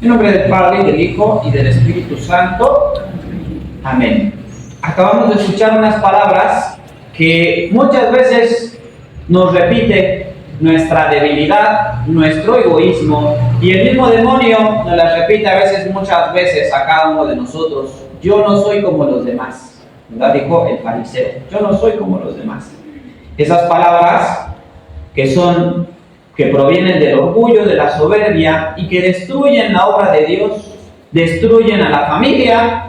En nombre del Padre, y del Hijo, y del Espíritu Santo. Amén. Acabamos de escuchar unas palabras que muchas veces nos repite nuestra debilidad, nuestro egoísmo, y el mismo demonio nos las repite muchas veces a cada uno de nosotros. Yo no soy como los demás, ¿verdad? Dijo el fariseo, yo no soy como los demás. Esas palabras que provienen del orgullo, de la soberbia, y que destruyen la obra de Dios, destruyen a la familia,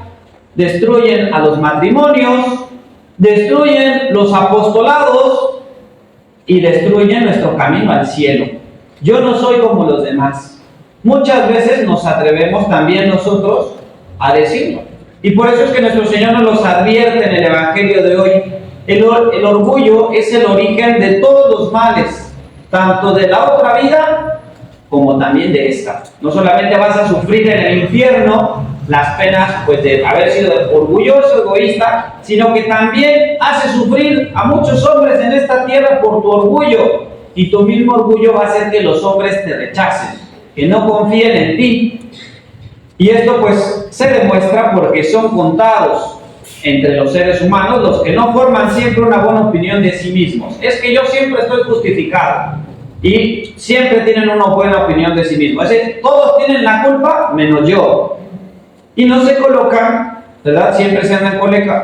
destruyen a los matrimonios, destruyen los apostolados y destruyen nuestro camino al cielo. Yo no soy como los demás. Muchas veces nos atrevemos también nosotros a decirlo. Y por eso es que nuestro Señor nos los advierte en el Evangelio de hoy. El orgullo es el origen de todos los males, tanto de la otra vida como también de esta. No solamente vas a sufrir en el infierno las penas de haber sido orgulloso, egoísta, sino que también hace sufrir a muchos hombres en esta tierra por tu orgullo. Y tu mismo orgullo va a hacer que los hombres te rechacen, que no confíen en ti. Y esto se demuestra porque son contados entre los seres humanos los que no forman siempre una buena opinión de sí mismos. Es que yo siempre estoy justificado y siempre tienen una buena opinión de sí mismos. Es decir, todos tienen la culpa menos yo. Y no se colocan, ¿verdad? Siempre se andan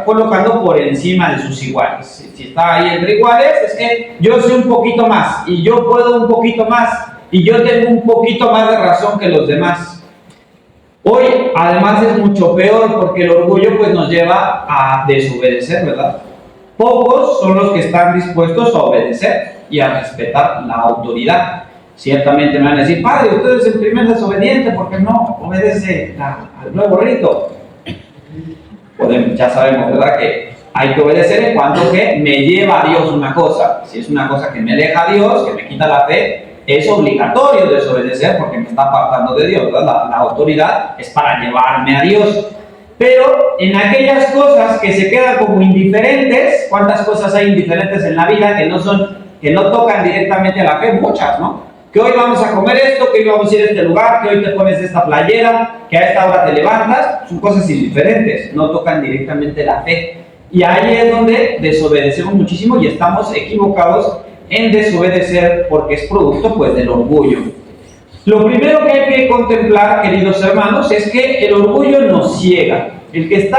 colocando por encima de sus iguales. Si está ahí entre iguales, es que yo sé un poquito más y yo puedo un poquito más y yo tengo un poquito más de razón que los demás. Hoy, además, es mucho peor porque el orgullo nos lleva a desobedecer, ¿verdad? Pocos son los que están dispuestos a obedecer y a respetar la autoridad. Ciertamente me van a decir, padre, usted es el primer desobediente porque no obedece al nuevo rito. Ya sabemos, ¿verdad?, que hay que obedecer en cuanto que me lleva a Dios una cosa. Si es una cosa que me aleja a Dios, que me quita la fe, es obligatorio desobedecer porque me está apartando de Dios, ¿verdad? La autoridad es para llevarme a Dios. Pero en aquellas cosas que se quedan como indiferentes, ¿cuántas cosas hay indiferentes en la vida que no tocan directamente a la fe? Muchas, ¿no? Que hoy vamos a comer esto, que hoy vamos a ir a este lugar, que hoy te pones esta playera, que a esta hora te levantas, son cosas indiferentes, no tocan directamente la fe. Y ahí es donde desobedecemos muchísimo y estamos equivocados en desobedecer porque es producto del orgullo. Lo primero que hay que contemplar, queridos hermanos, es que el orgullo nos ciega. El que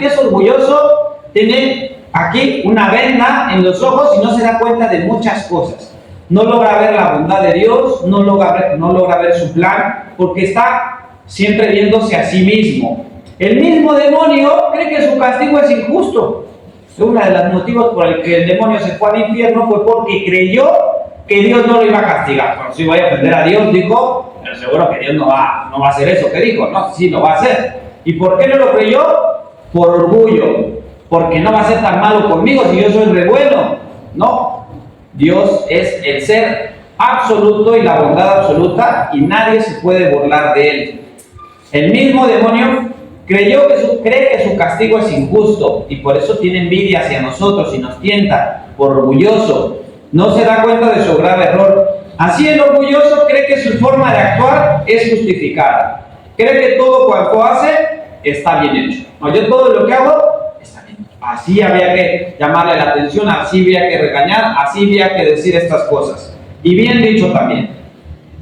es orgulloso tiene aquí una venda en los ojos y no se da cuenta de muchas cosas. No logra ver la bondad de Dios, no logra ver su plan, porque está siempre viéndose a sí mismo. El mismo demonio cree que su castigo es injusto. Uno de los motivos por el que el demonio se fue al infierno fue porque creyó que Dios no lo iba a castigar. Bueno, si voy a ofender a Dios, dijo, pero seguro que Dios no va a hacer eso que dijo. No, sí lo va a hacer. ¿Y por qué no lo creyó? Por orgullo. Porque no va a ser tan malo conmigo si yo soy re bueno. No. Dios es el ser absoluto y la bondad absoluta y nadie se puede burlar de él. El mismo demonio cree que su castigo es injusto y por eso tiene envidia hacia nosotros y nos tienta por orgulloso. No se da cuenta de su grave error. Así el orgulloso cree que su forma de actuar es justificada. Cree que todo cuanto hace está bien hecho. No, yo todo lo que hago está bien. Así había que llamarle la atención, así había que regañar, así había que decir estas cosas. Y bien dicho también.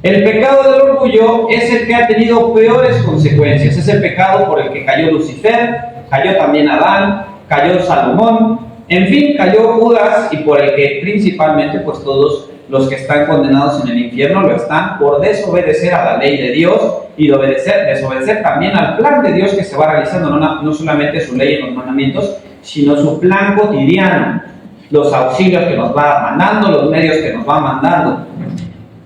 El pecado del orgullo es el que ha tenido peores consecuencias. Es el pecado por el que cayó Lucifer, cayó también Adán, cayó Salomón, en fin, cayó Judas y por el que principalmente todos los que están condenados en el infierno lo están por desobedecer a la ley de Dios y desobedecer también al plan de Dios que se va realizando, no solamente su ley y los mandamientos, sino su plan cotidiano, los auxilios que nos va mandando, los medios que nos va mandando.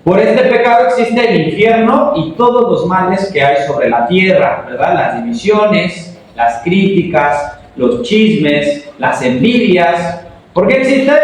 Por este pecado existe el infierno y todos los males que hay sobre la tierra, ¿verdad? Las divisiones, las críticas, los chismes, las envidias. ¿Por qué existen?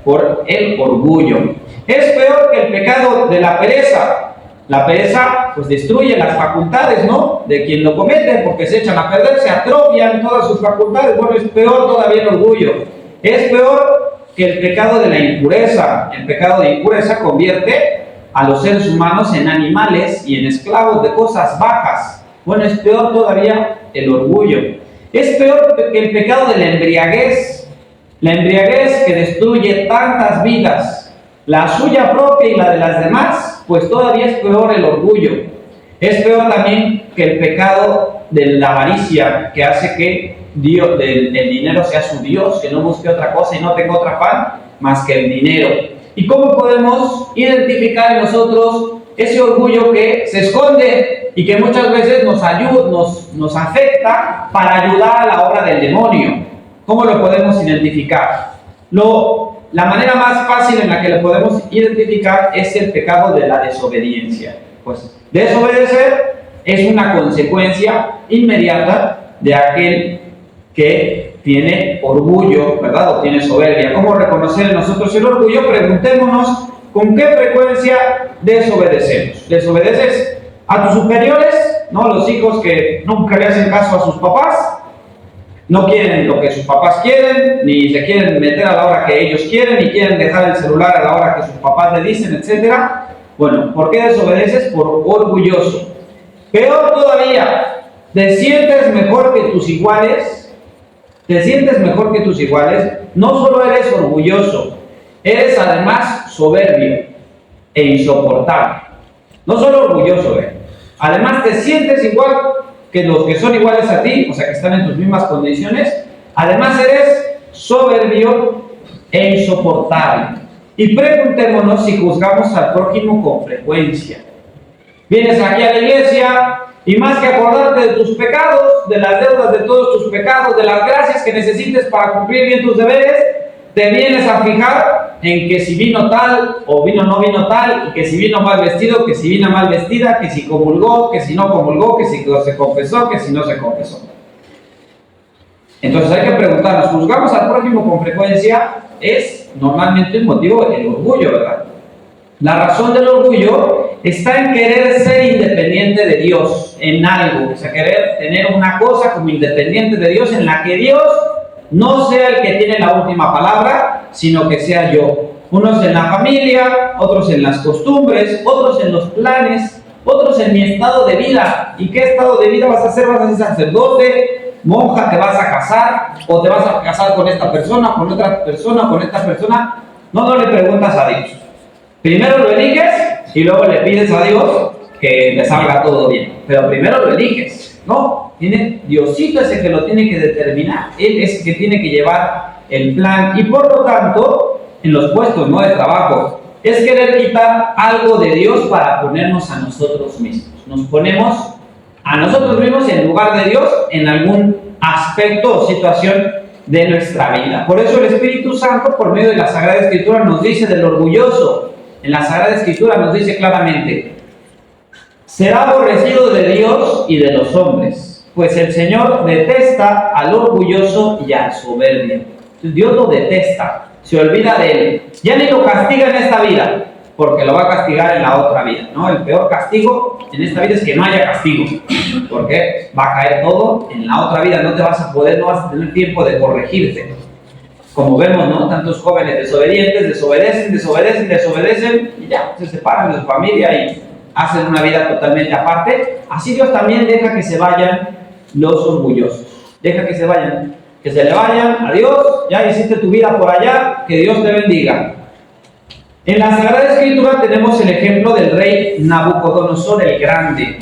Por el orgullo. Es peor que el pecado de la pereza. La pereza destruye las facultades, ¿no?, de quien lo comete, porque se echan a perder, se atrofian todas sus facultades. Bueno, es peor todavía el orgullo. Es peor que el pecado de la impureza. El pecado de impureza convierte a los seres humanos en animales y en esclavos de cosas bajas. Bueno, es peor todavía el orgullo. Es peor que el pecado de la embriaguez. La embriaguez que destruye tantas vidas, la suya propia y la de las demás, pues todavía es peor el orgullo. Es peor también que el pecado de la avaricia, que hace que el dinero sea su Dios, que no busque otra cosa y no tenga otra afán más que el dinero. ¿Y cómo podemos identificar en nosotros ese orgullo que se esconde y que muchas veces nos afecta para ayudar a la obra del demonio? ¿Cómo lo podemos identificar? La manera más fácil en la que lo podemos identificar es el pecado de la desobediencia. Pues desobedecer es una consecuencia inmediata de aquel que tiene orgullo, ¿verdad? O tiene soberbia. ¿Cómo reconocer en nosotros el orgullo? Preguntémonos con qué frecuencia desobedecemos. ¿Desobedeces a tus superiores? ¿No? Los hijos que nunca le hacen caso a sus papás, no quieren lo que sus papás quieren, ni se quieren meter a la hora que ellos quieren, ni quieren dejar el celular a la hora que sus papás le dicen, etc. Bueno, ¿por qué desobedeces? Por orgulloso. Peor todavía, ¿te sientes mejor que tus iguales? ¿Te sientes mejor que tus iguales? No solo eres orgulloso, eres además soberbio e insoportable. No solo orgulloso, además te sientes igual que los que son iguales a ti, o sea que están en tus mismas condiciones. Además eres soberbio e insoportable. Y preguntémonos si juzgamos al prójimo con frecuencia. Vienes aquí a la iglesia y más que acordarte de tus pecados, de las deudas de todos tus pecados, de las gracias que necesites para cumplir bien tus deberes, te vienes a fijar en que si vino tal o no vino tal, y que si vino mal vestido, que si vino mal vestida, que si comulgó, que si no comulgó, que si se confesó, que si no se confesó. Entonces hay que preguntarnos, ¿juzgamos al prójimo con frecuencia? Es normalmente un motivo del orgullo, ¿verdad? La razón del orgullo está en querer ser independiente de Dios en algo, o sea, querer tener una cosa como independiente de Dios en la que Dios no sea el que tiene la última palabra, sino que sea yo. Unos en la familia, otros en las costumbres, otros en los planes, otros en mi estado de vida. ¿Y qué estado de vida vas a hacer? ¿Vas a ser sacerdote, monja, te vas a casar? ¿O te vas a casar con esta persona, con otra persona, con esta persona? No le preguntas a Dios. Primero lo eliges y luego le pides a Dios que le salga todo bien. Pero primero lo eliges, ¿no? Diosito es el que lo tiene que determinar. Él es el que tiene que llevar el plan. Y por lo tanto, en los puestos, ¿no?, de trabajo, es querer quitar algo de Dios para ponernos a nosotros mismos. Nos ponemos a nosotros mismos en lugar de Dios en algún aspecto o situación de nuestra vida. Por eso el Espíritu Santo, por medio de la Sagrada Escritura, nos dice del orgulloso. En la Sagrada Escritura nos dice claramente: será aborrecido de Dios y de los hombres, pues el Señor detesta al orgulloso y al soberbio. Dios lo detesta, se olvida de él. Ya ni lo castiga en esta vida, porque lo va a castigar en la otra vida, ¿no? El peor castigo en esta vida es que no haya castigo, porque va a caer todo en la otra vida. No vas a tener tiempo de corregirte. Como vemos, ¿no? Tantos jóvenes desobedientes, desobedecen y ya, se separan de su familia y hacen una vida totalmente aparte. Así Dios también deja que se vayan los orgullosos. Deja que se vayan, que se le vayan. Adiós, ya hiciste tu vida por allá, que Dios te bendiga. En la Sagrada Escritura tenemos el ejemplo del rey Nabucodonosor el Grande.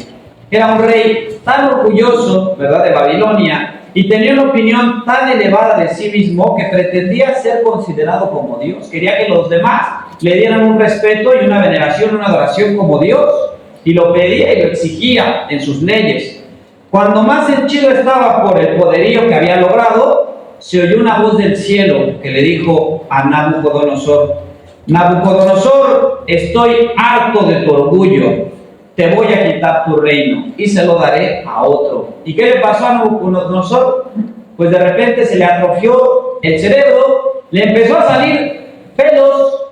Era un rey tan orgulloso, ¿verdad?, de Babilonia, y tenía una opinión tan elevada de sí mismo que pretendía ser considerado como Dios. Quería que los demás le dieran un respeto y una veneración, una adoración como Dios, y lo pedía y lo exigía en sus leyes. Cuando más henchido estaba por el poderío que había logrado, se oyó una voz del cielo que le dijo a Nabucodonosor: Nabucodonosor, estoy harto de tu orgullo. Te voy a quitar tu reino y se lo daré a otro. ¿Y qué le pasó a Nabucodonosor? Pues de repente se le atrofió el cerebro, le empezó a salir pelos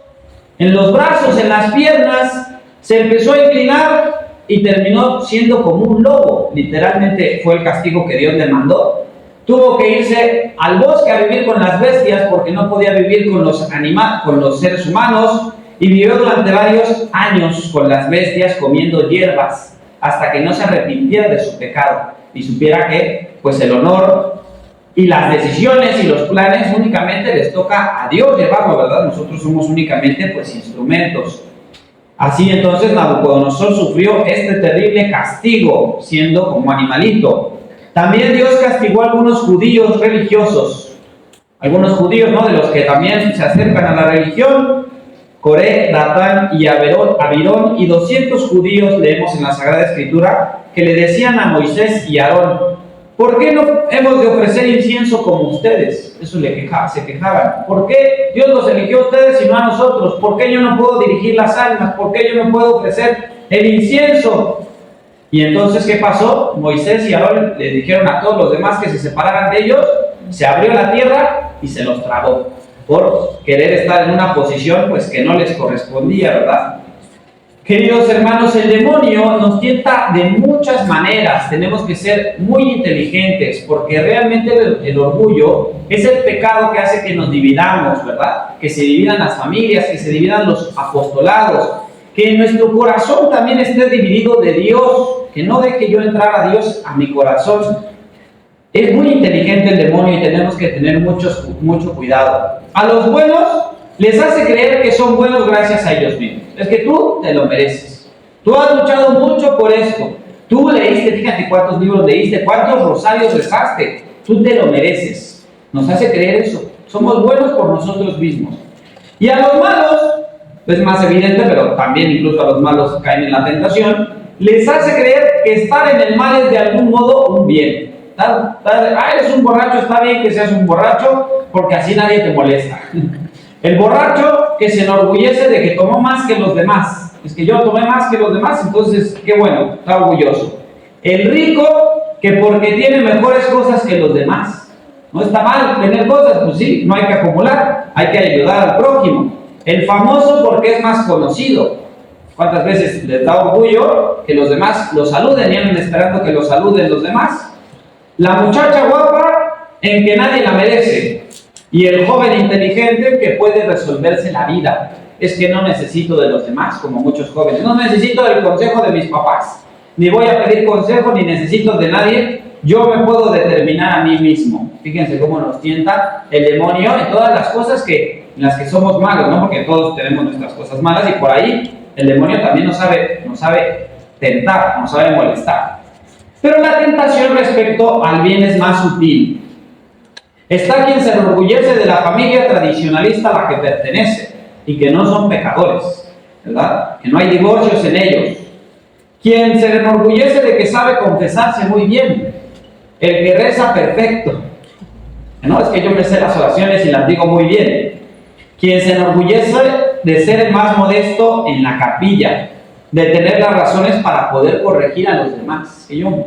en los brazos, en las piernas, se empezó a inclinar y terminó siendo como un lobo. Literalmente fue el castigo que Dios le mandó. Tuvo que irse al bosque a vivir con las bestias porque no podía vivir con los seres humanos. y vivió durante varios años con las bestias comiendo hierbas, hasta que no se arrepintiera de su pecado y supiera que pues el honor y las decisiones y los planes únicamente les toca a Dios llevarlo, ¿verdad? Nosotros somos únicamente pues instrumentos. Así entonces Nabucodonosor sufrió este terrible castigo, siendo como animalito. También Dios castigó a algunos judíos religiosos, algunos judíos, ¿no?, de los que también se acercan a la religión, Coré, Datán y Abirón, y 200 judíos leemos en la Sagrada Escritura que le decían a Moisés y Aarón: ¿por qué no hemos de ofrecer incienso como ustedes? Eso se quejaban. ¿Por qué Dios los eligió a ustedes y no a nosotros? ¿Por qué yo no puedo dirigir las almas? ¿Por qué yo no puedo ofrecer el incienso? Y entonces, ¿qué pasó? Moisés y Aarón le dijeron a todos los demás que se separaran de ellos, se abrió la tierra y se los tragó, por querer estar en una posición pues que no les correspondía, ¿verdad? Queridos hermanos, el demonio nos tienta de muchas maneras. Tenemos que ser muy inteligentes, porque realmente el orgullo es el pecado que hace que nos dividamos, ¿verdad? Que se dividan las familias, que se dividan los apostolados, que nuestro corazón también esté dividido de Dios, que no deje yo entrar a Dios a mi corazón. Es muy inteligente el demonio y tenemos que tener mucho cuidado. A los buenos les hace creer que son buenos gracias a ellos mismos. Es que tú te lo mereces. Tú has luchado mucho por esto. Tú leíste, fíjate cuántos libros leíste, cuántos rosarios rezaste. Tú te lo mereces. Nos hace creer eso. Somos buenos por nosotros mismos. Y a los malos, es más evidente, pero también incluso a los malos caen en la tentación, les hace creer que estar en el mal es de algún modo un bien. Eres un borracho, está bien que seas un borracho, porque así nadie te molesta. El borracho que se enorgullece de que tomó más que los demás. Es que yo tomé más que los demás, entonces, qué bueno, está orgulloso. El rico que porque tiene mejores cosas que los demás. No está mal tener cosas, pues sí, no hay que acumular, hay que ayudar al prójimo. El famoso porque es más conocido. ¿Cuántas veces les da orgullo que los demás lo saluden y andan esperando que lo saluden los demás? La muchacha guapa en que nadie la merece. Y el joven inteligente que puede resolverse la vida. Es que no necesito de los demás, como muchos jóvenes. No necesito del consejo de mis papás. Ni voy a pedir consejo, ni necesito de nadie. Yo me puedo determinar a mí mismo. Fíjense cómo nos tienta el demonio en todas las cosas en las que somos malos, ¿no? Porque todos tenemos nuestras cosas malas y por ahí el demonio también nos sabe tentar, nos sabe molestar. Pero la tentación respecto al bien es más sutil. Está quien se enorgullece de la familia tradicionalista a la que pertenece y que no son pecadores, ¿verdad? Que no hay divorcios en ellos. Quien se enorgullece de que sabe confesarse muy bien, el que reza perfecto. No, es que yo me sé las oraciones y las digo muy bien. Quien se enorgullece de ser el más modesto en la capilla, de tener las razones para poder corregir a los demás. Que yo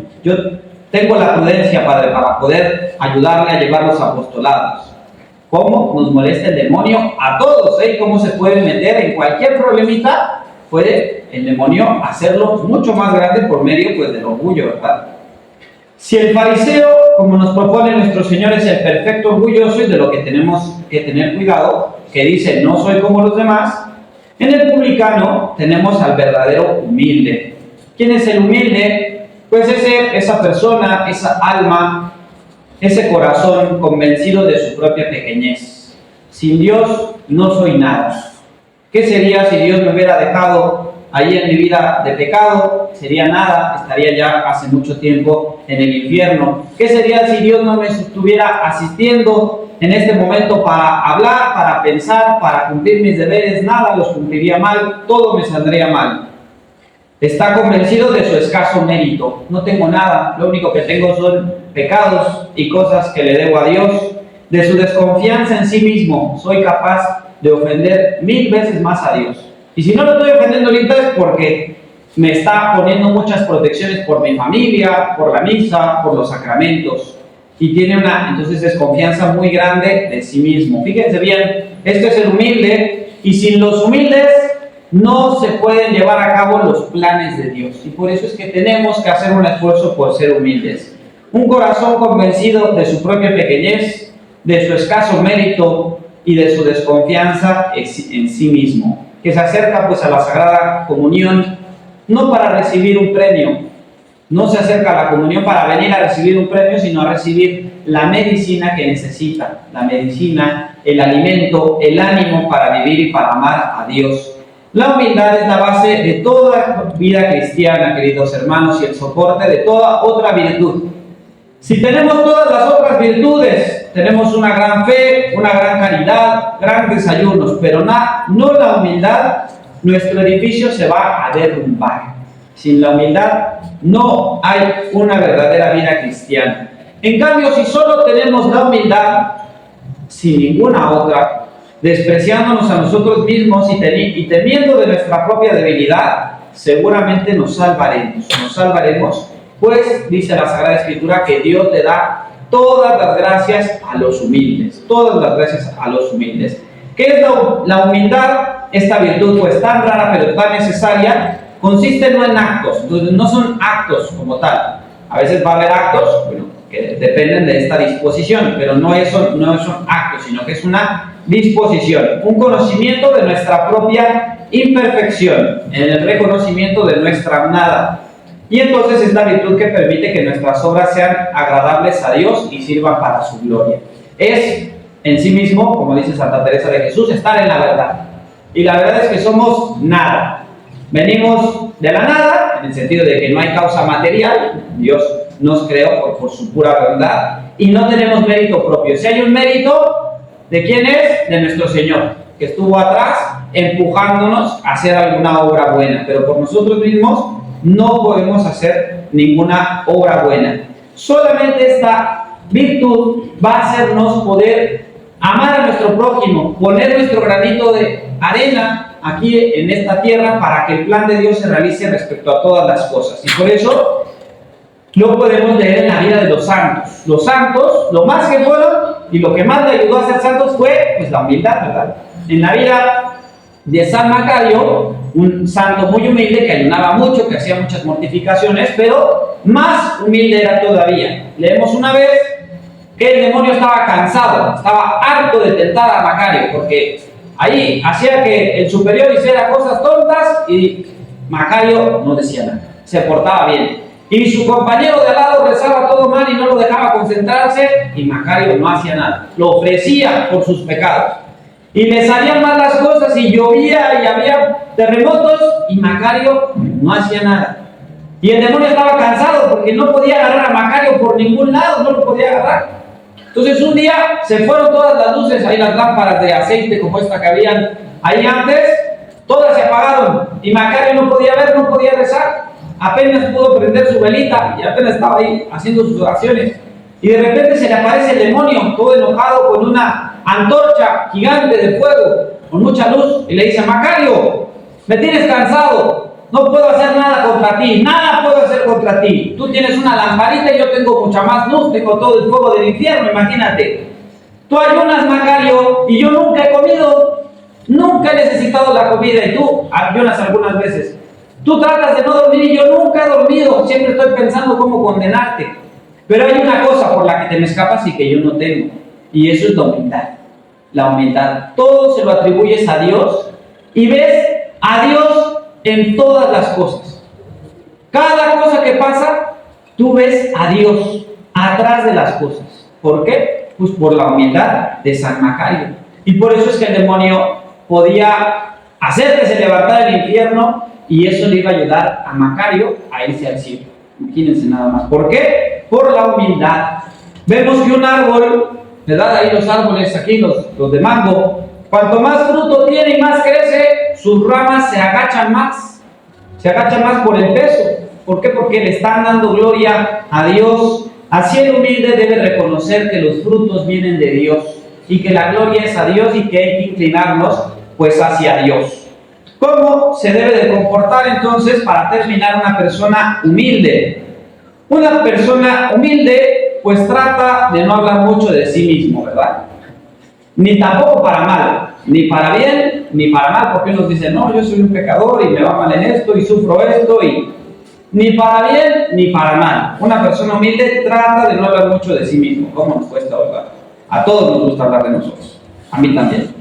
tengo la prudencia, Padre, para poder ayudarle a llevar los apostolados. ¿Cómo nos molesta el demonio? A todos, ¿eh? ¿Cómo se puede meter en cualquier problemita? Puede el demonio hacerlo mucho más grande por medio pues, del orgullo, ¿verdad? Si el fariseo, como nos propone nuestro Señor, es el perfecto orgulloso y de lo que tenemos que tener cuidado, que dice, no soy como los demás, en el publicano tenemos al verdadero humilde. ¿Quién es el humilde? Pues esa persona, esa alma, ese corazón convencido de su propia pequeñez. Sin Dios no soy nada. ¿Qué sería si Dios me hubiera dejado ahí en mi vida de pecado? Sería nada, estaría ya hace mucho tiempo en el infierno. ¿Qué sería si Dios no me estuviera asistiendo en este momento para hablar, para pensar, para cumplir mis deberes? Nada, los cumpliría mal, todo me saldría mal. Está convencido de su escaso mérito. No tengo nada, lo único que tengo son pecados y cosas que le debo a Dios. De su desconfianza en sí mismo, soy capaz de ofender 1000 veces más a Dios. Y si no lo estoy ofendiendo ahorita es porque me está poniendo muchas protecciones por mi familia, por la misa, por los sacramentos. Y tiene entonces desconfianza muy grande de sí mismo. Fíjense bien, esto es el humilde, y sin los humildes no se pueden llevar a cabo los planes de Dios. Y por eso es que tenemos que hacer un esfuerzo por ser humildes. Un corazón convencido de su propia pequeñez, de su escaso mérito y de su desconfianza en sí mismo. que se acerca pues a la Sagrada Comunión no para recibir un premio, no se acerca a la comunión para venir a recibir un premio, sino a recibir la medicina que necesita, la medicina, el alimento, el ánimo para vivir y para amar a Dios. La humildad es la base de toda vida cristiana, queridos hermanos, y el soporte de toda otra virtud. Si tenemos todas las otras virtudes, tenemos una gran fe, una gran caridad, grandes ayunos, pero no la humildad, nuestro edificio se va a derrumbar. Sin la humildad no hay una verdadera vida cristiana. En cambio, si solo tenemos la humildad, sin ninguna otra, despreciándonos a nosotros mismos y temiendo de nuestra propia debilidad, seguramente nos salvaremos, pues dice la Sagrada Escritura que Dios le da todas las gracias a los humildes, todas las gracias a los humildes. ¿Qué es la humildad? Esta virtud pues tan rara pero tan necesaria, consiste no en actos, entonces no son actos como tal. A veces va a haber actos, bueno, que dependen de esta disposición, pero no son actos, sino que es una disposición, un conocimiento de nuestra propia imperfección, en el reconocimiento de nuestra nada. Y entonces es la virtud que permite que nuestras obras sean agradables a Dios y sirvan para su gloria. Es en sí mismo, como dice Santa Teresa de Jesús, estar en la verdad. Y la verdad es que somos nada. Venimos de la nada, en el sentido de que no hay causa material, Dios nos creó por su pura verdad, y no tenemos mérito propio. Si hay un mérito, ¿de quién es? De nuestro Señor, que estuvo atrás empujándonos a hacer alguna obra buena, pero por nosotros mismos no podemos hacer ninguna obra buena. Solamente esta virtud va a hacernos poder amar a nuestro prójimo, poner nuestro granito de arena aquí en esta tierra para que el plan de Dios se realice respecto a todas las cosas. Y por eso lo podemos leer en la vida de los santos. Los santos, lo más que fueron y lo que más le ayudó a ser santos fue pues la humildad, ¿verdad? En la vida de San Macario, un santo muy humilde que ayunaba mucho, que hacía muchas mortificaciones, pero más humilde era todavía. Leemos una vez que el demonio estaba cansado, estaba harto de tentar a Macario, porque ahí hacía que el superior hiciera cosas tontas y Macario no decía nada, se portaba bien. Y su compañero de al lado rezaba todo mal y no lo dejaba concentrarse y Macario no hacía nada, lo ofrecía por sus pecados. Y le salían mal las cosas y llovía y había terremotos y Macario no hacía nada. Y el demonio estaba cansado porque no podía agarrar a Macario por ningún lado, no lo podía agarrar. Entonces un día se fueron todas las luces, ahí las lámparas de aceite como esta que habían ahí antes, todas se apagaron y Macario no podía ver, no podía rezar, apenas pudo prender su velita y apenas estaba ahí haciendo sus oraciones. Y de repente se le aparece el demonio, todo enojado, con una antorcha gigante de fuego, con mucha luz, y le dice: Macario, me tienes cansado, no puedo hacer nada contra ti, nada puedo hacer contra ti. Tú tienes una lamparita y yo tengo mucha más luz, tengo todo el fuego del infierno, imagínate. Tú ayunas, Macario, y yo nunca he comido, nunca he necesitado la comida, y tú ayunas algunas veces. Tú tratas de no dormir y yo nunca he dormido, siempre estoy pensando cómo condenarte. Pero hay una cosa por la que te me escapas y que yo no tengo, y eso es la humildad. La humildad, todo se lo atribuyes a Dios y ves a Dios en todas las cosas. Cada cosa que pasa, tú ves a Dios atrás de las cosas. ¿Por qué? Pues por la humildad de San Macario. Y por eso es que el demonio podía hacer que se levantara el infierno y eso le iba a ayudar a Macario a irse al cielo. Imagínense nada más. ¿Por qué? Por la humildad. Vemos que un árbol, ¿verdad? Ahí los árboles, aquí los de mango, cuanto más fruto tiene y más crece, sus ramas se agachan más por el peso. ¿Por qué? Porque le están dando gloria a Dios. Así el humilde debe reconocer que los frutos vienen de Dios y que la gloria es a Dios y que hay que inclinarnos pues hacia Dios. ¿Cómo se debe de comportar entonces, para terminar, una persona humilde? Una persona humilde pues trata de no hablar mucho de sí mismo, ¿verdad? Ni tampoco para mal, ni para bien, ni para mal, porque unos dicen: no, yo soy un pecador y me va mal en esto y sufro esto, y ni para bien ni para mal. Una persona humilde trata de no hablar mucho de sí mismo. ¿Cómo nos cuesta, verdad? A todos nos gusta hablar de nosotros, a mí también.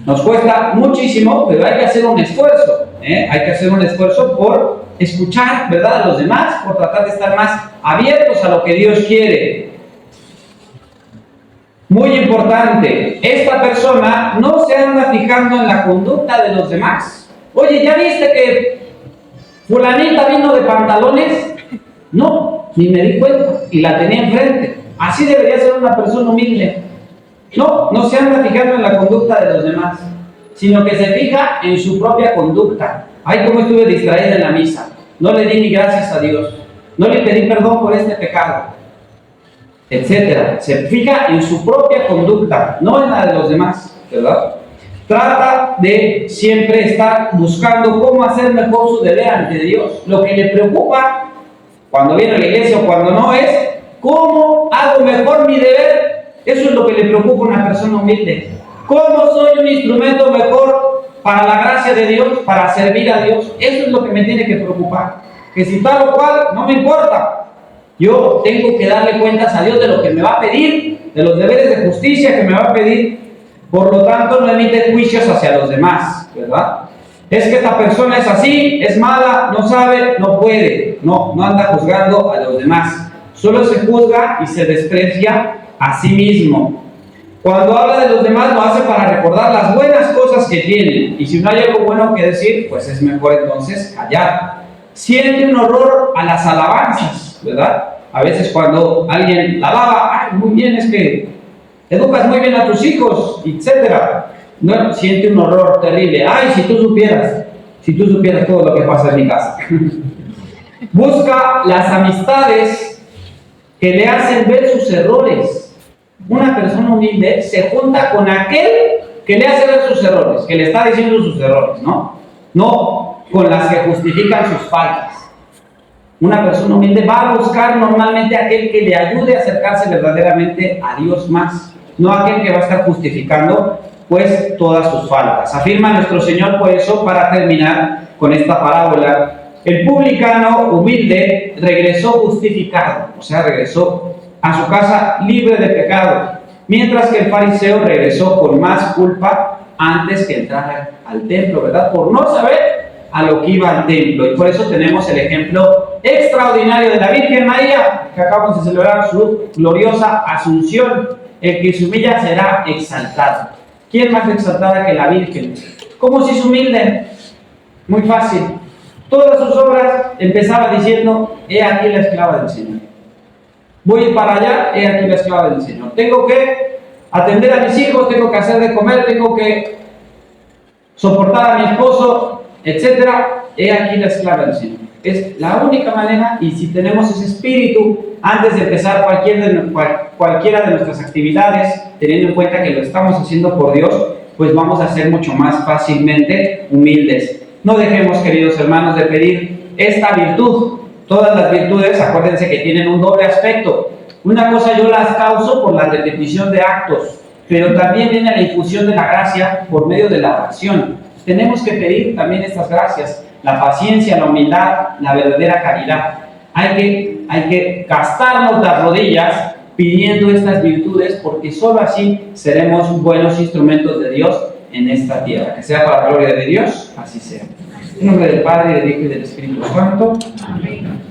Nos cuesta muchísimo, pero hay que hacer un esfuerzo. Hay que hacer un esfuerzo por escuchar, ¿verdad?, a los demás, por tratar de estar más abiertos a lo que Dios quiere. Muy importante, esta persona no se anda fijando en la conducta de los demás. Oye, ¿ya viste que fulanita vino de pantalones? No, ni me di cuenta y la tenía enfrente. Así debería ser una persona humilde. No se anda fijando en la conducta de los demás, sino que se fija en su propia conducta. Ay, cómo estuve distraída en la misa. No le di ni gracias a Dios. No le pedí perdón por este pecado, etcétera. Se fija en su propia conducta, no en la de los demás, ¿verdad? Trata de siempre estar buscando cómo hacer mejor su deber ante Dios. Lo que le preocupa cuando viene a la iglesia o cuando no es cómo hago mejor mi deber. Eso es lo que le preocupa a una persona humilde. ¿Cómo soy un instrumento mejor para la gracia de Dios, para servir a Dios? Eso es lo que me tiene que preocupar. Que si tal o cual, no me importa. Yo tengo que darle cuentas a Dios de lo que me va a pedir, de los deberes de justicia que me va a pedir. Por lo tanto, no emite juicios hacia los demás, ¿verdad? Es que esta persona es así, es mala, no sabe, no puede. No anda juzgando a los demás. Solo se juzga y se desprecia a sí mismo. Cuando habla de los demás lo hace para recordar las buenas cosas que tienen, y si no hay algo bueno que decir, pues es mejor entonces callar. Siente un horror a las alabanzas, ¿verdad? A veces cuando alguien la alaba, ay, muy bien, es que educas muy bien a tus hijos, etcétera. No, siente un horror terrible. Ay, si tú supieras todo lo que pasa en mi casa. Busca las amistades que le hacen ver sus errores. Una persona humilde se junta con aquel que le hace ver sus errores, que le está diciendo sus errores, no con las que justifican sus faltas. Una persona humilde va a buscar normalmente a aquel que le ayude a acercarse verdaderamente a Dios más, no a aquel que va a estar justificando pues todas sus faltas. Afirma nuestro Señor por eso, para terminar con esta parábola: el publicano humilde regresó justificado, o sea, regresó a su casa libre de pecado, mientras que el fariseo regresó con más culpa antes que entrar al templo, ¿verdad? Por no saber a lo que iba al templo. Y por eso tenemos el ejemplo extraordinario de la Virgen María, que acabamos de celebrar su gloriosa Asunción. El que se humilla será exaltado. ¿Quién más exaltada que la Virgen? ¿Cómo se hizo humilde? Muy fácil. Todas sus obras empezaba diciendo: he aquí la esclava del Señor. Voy para allá, he aquí la esclava del Señor. Tengo que atender a mis hijos, tengo que hacer de comer, tengo que soportar a mi esposo, etcétera. He aquí la esclava del Señor. Es la única manera, y si tenemos ese espíritu antes de empezar cualquiera de nuestras actividades, teniendo en cuenta que lo estamos haciendo por Dios, pues vamos a ser mucho más fácilmente humildes. No dejemos, queridos hermanos, de pedir esta virtud. Todas las virtudes, acuérdense que tienen un doble aspecto. Una cosa yo las causo por la repetición de actos, pero también viene la infusión de la gracia por medio de la oración. Tenemos que pedir también estas gracias: la paciencia, la humildad, la verdadera caridad. Hay que gastarnos las rodillas pidiendo estas virtudes, porque solo así seremos buenos instrumentos de Dios en esta tierra. Que sea para la gloria de Dios, así sea. En nombre del Padre, del Hijo y del Espíritu Santo. Amén.